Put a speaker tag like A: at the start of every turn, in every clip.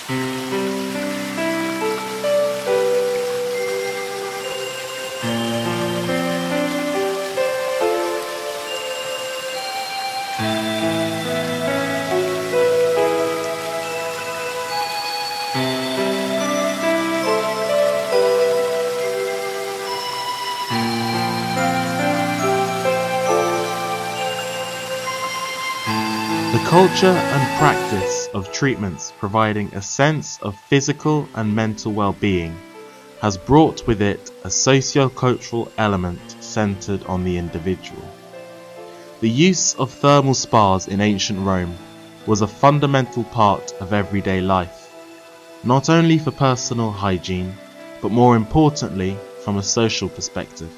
A: The culture and practice of treatments providing a sense of physical and mental well-being has brought with it a socio-cultural element centered on the individual. The use of thermal spas in ancient Rome was a fundamental part of everyday life, not only for personal hygiene, but more importantly from a social perspective.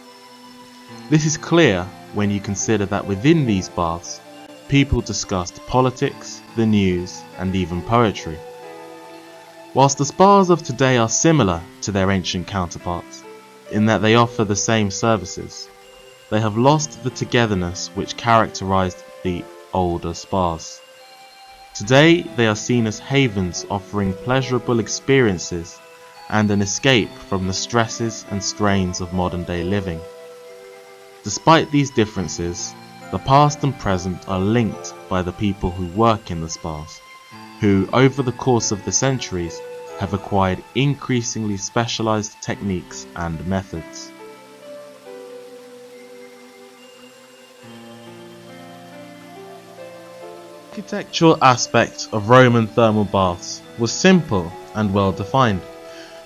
A: This is clear when you consider that within these baths, people discussed politics, the news, and even poetry. Whilst the spas of today are similar to their ancient counterparts, in that they offer the same services, they have lost the togetherness which characterized the older spas. Today they are seen as havens offering pleasurable experiences and an escape from the stresses and strains of modern day living. Despite these differences, the past and present are linked by the people who work in the spas, who over the course of the centuries have acquired increasingly specialized techniques and methods. The architectural aspect of Roman thermal baths was simple and well defined,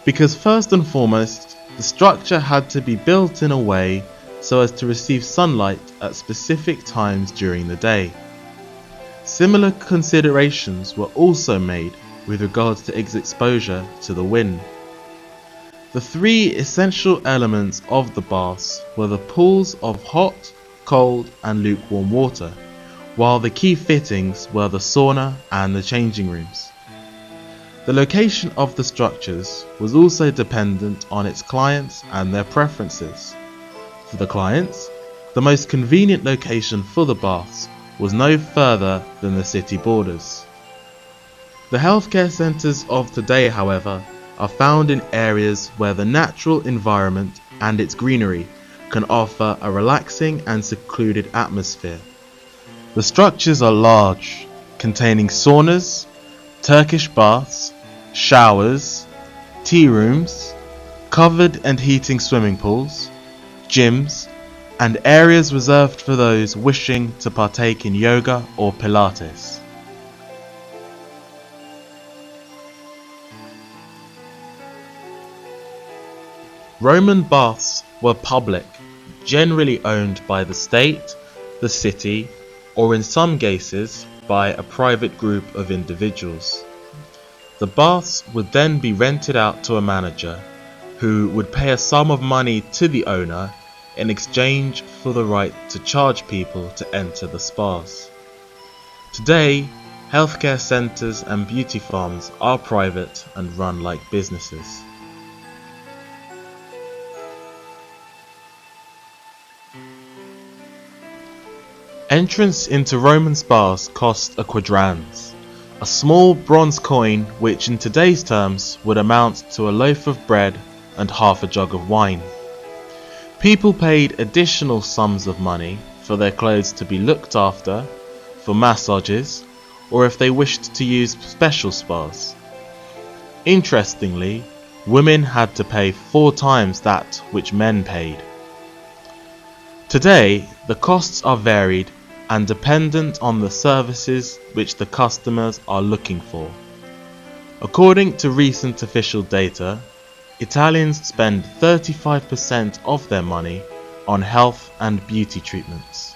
A: because first and foremost, the structure had to be built in a way so as to receive sunlight at specific times during the day. Similar considerations were also made with regards to its exposure to the wind. The three essential elements of the baths were the pools of hot, cold, and lukewarm water, while the key fittings were the sauna and the changing rooms. The location of the structures was also dependent on its clients and their preferences. For the clients, the most convenient location for the baths was no further than the city borders. The healthcare centres of today, however, are found in areas where the natural environment and its greenery can offer a relaxing and secluded atmosphere. The structures are large, containing saunas, Turkish baths, showers, tea rooms, covered and heating swimming pools, gyms, and areas reserved for those wishing to partake in yoga or Pilates. Roman baths were public, generally owned by the state, the city, or in some cases by a private group of individuals. The baths would then be rented out to a manager who would pay a sum of money to the owner in exchange for the right to charge people to enter the spas. Today, healthcare centres and beauty farms are private and run like businesses. Entrance into Roman spas cost a quadrans, a small bronze coin which in today's terms would amount to a loaf of bread and half a jug of wine. People paid additional sums of money for their clothes to be looked after, for massages, or if they wished to use special spas. Interestingly, women had to pay 4 times that which men paid. Today, the costs are varied and dependent on the services which the customers are looking for. According to recent official data, Italians spend 35% of their money on health and beauty treatments.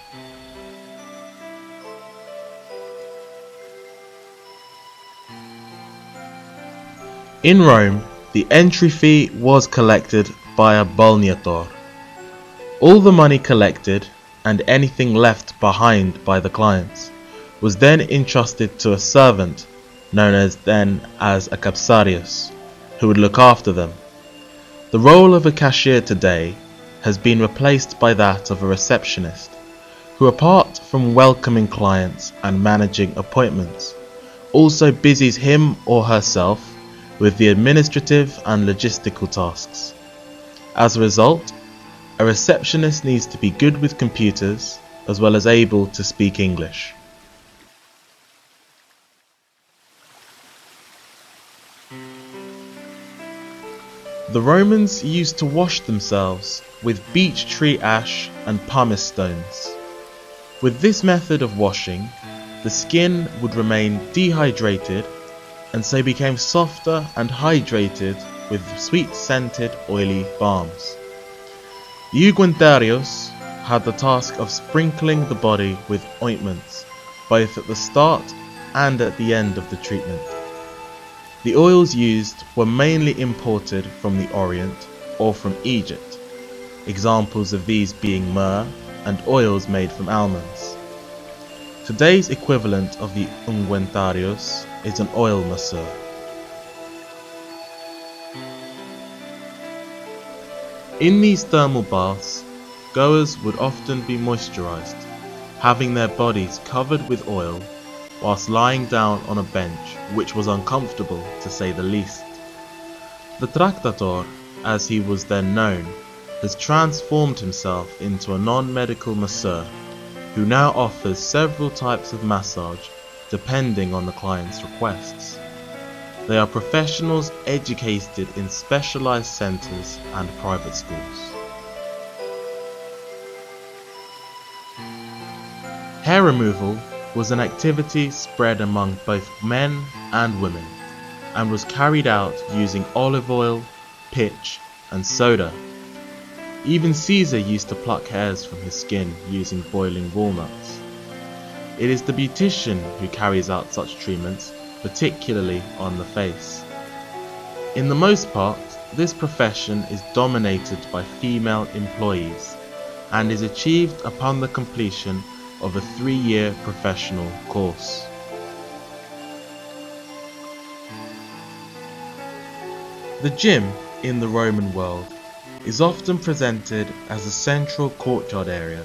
A: In Rome, the entry fee was collected by a balneator. All the money collected, and anything left behind by the clients, was then entrusted to a servant known as a capsarius, who would look after them. The role of a cashier today has been replaced by that of a receptionist, who apart from welcoming clients and managing appointments, also busies him or herself with the administrative and logistical tasks. As a result, a receptionist needs to be good with computers as well as able to speak English. The Romans used to wash themselves with beech tree ash and pumice stones. With this method of washing, the skin would remain dehydrated and so became softer and hydrated with sweet-scented oily balms. The unguentarios had the task of sprinkling the body with ointments, both at the start and at the end of the treatment. The oils used were mainly imported from the Orient or from Egypt, examples of these being myrrh and oils made from almonds. Today's equivalent of the unguentarios is an oil masseur. In these thermal baths, goers would often be moisturized, having their bodies covered with oil whilst lying down on a bench, which was uncomfortable to say the least. The tractator, as he was then known, has transformed himself into a non-medical masseur who now offers several types of massage depending on the client's requests. They are professionals educated in specialized centers and private schools. Hair removal was an activity spread among both men and women and was carried out using olive oil, pitch and soda. Even Caesar used to pluck hairs from his skin using boiling walnuts. It is the beautician who carries out such treatments, particularly on the face. In the most part, this profession is dominated by female employees and is achieved upon the completion of a 3-year professional course. The gym in the Roman world is often presented as a central courtyard area,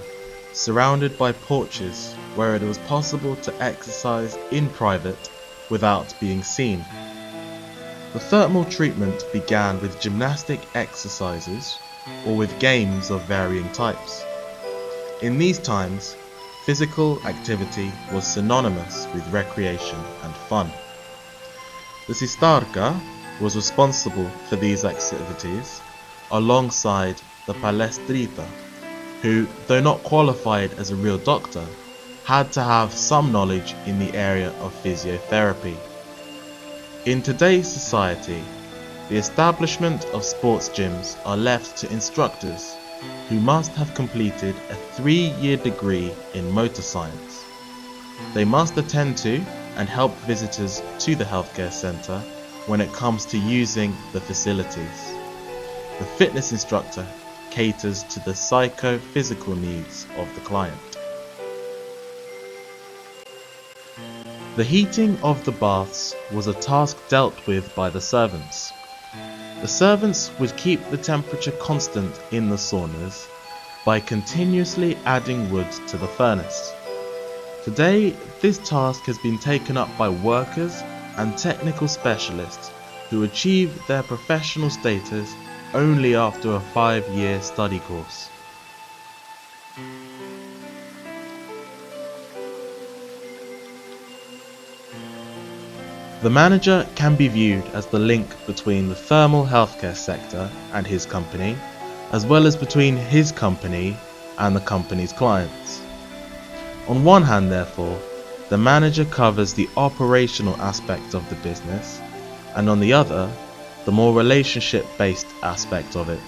A: surrounded by porches where it was possible to exercise in private without being seen. The thermal treatment began with gymnastic exercises or with games of varying types. In these times, physical activity was synonymous with recreation and fun. The Sistarca was responsible for these activities alongside the Palestrita, who, though not qualified as a real doctor, had to have some knowledge in the area of physiotherapy. In today's society, the establishment of sports gyms are left to instructors who must have completed a 3-year degree in motor science. They must attend to and help visitors to the healthcare center when it comes to using the facilities. The fitness instructor caters to the psycho-physical needs of the client. The heating of the baths was a task dealt with by the servants. The servants would keep the temperature constant in the saunas by continuously adding wood to the furnace. Today, this task has been taken up by workers and technical specialists who achieve their professional status only after a 5-year study course. The manager can be viewed as the link between the thermal healthcare sector and his company, as well as between his company and the company's clients. On one hand, therefore, the manager covers the operational aspect of the business, and on the other, the more relationship-based aspect of it.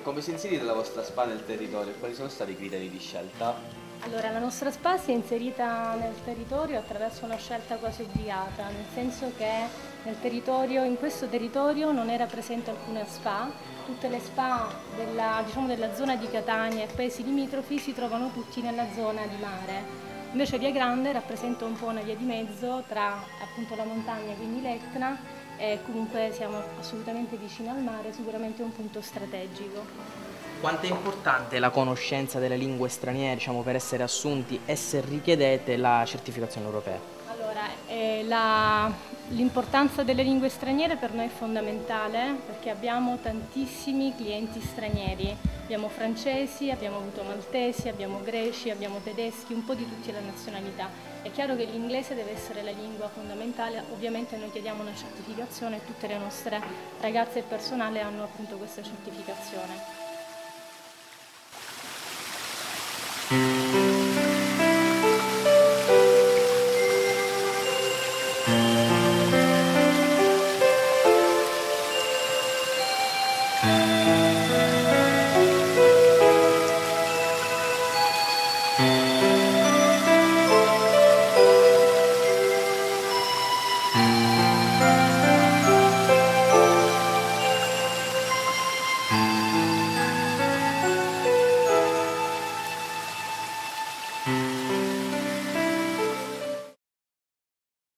B: Come si è inserita la vostra SPA nel territorio? Quali sono stati i criteri di scelta?
C: Allora, la nostra SPA si è inserita nel territorio attraverso una scelta quasi obbligata, nel senso che in questo territorio non era presente alcuna SPA, tutte le SPA della zona di Catania e paesi limitrofi si trovano tutti nella zona di mare. Invece Via Grande rappresenta un po' una via di mezzo tra appunto la montagna, quindi l'Etna, e comunque siamo assolutamente vicini al mare, sicuramente un punto strategico.
D: Quanto è importante la conoscenza delle lingue straniere, diciamo, per essere assunti e se richiedete la certificazione europea?
C: Allora, l'importanza delle lingue straniere per noi è fondamentale perché abbiamo tantissimi clienti stranieri, abbiamo francesi, abbiamo avuto maltesi, abbiamo greci, abbiamo tedeschi, un po' di tutte le nazionalità. È chiaro che l'inglese deve essere la lingua fondamentale, ovviamente noi chiediamo una certificazione e tutte le nostre ragazze e personale hanno appunto questa certificazione.